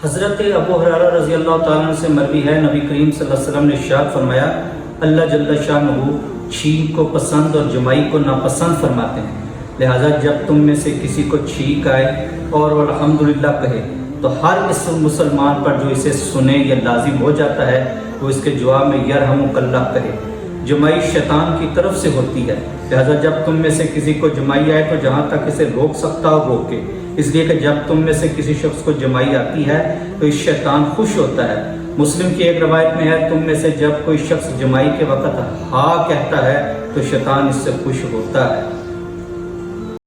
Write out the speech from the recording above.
हज़रत अबू हुरैरा रज़ी अल्लाह ताला अन्हु से मरवी है, नबी करीम सल्लल्लाहु अलैहि वसल्लम ने इरशाद फरमाया, अल्लाह जल्ल शानहू छींक को पसंद और जमाई को नापसंद फरमाते हैं। लिहाजा जब तुम में से किसी को छींक आए और वो अल्हम्दुलिल्लाह कहे तो हर इस मुसलमान पर जो इसे सुने या लाजिम हो जाता है वो इसके जवाब में यरहमुकल्लाह कहे। जमाई शैतान की तरफ से होती है, लिहाजा जब तुम में से किसी को जमाई आए तो जहाँ तक इसे रोक सकता हो रोके, इसलिए कि जब तुम में से किसी शख्स को जमाई आती है तो इस शैतान खुश होता है। मुस्लिम की एक रवायत में है, तुम में से जब कोई शख्स जमाई के वक़्त हाँ कहता है तो शैतान इससे खुश होता है।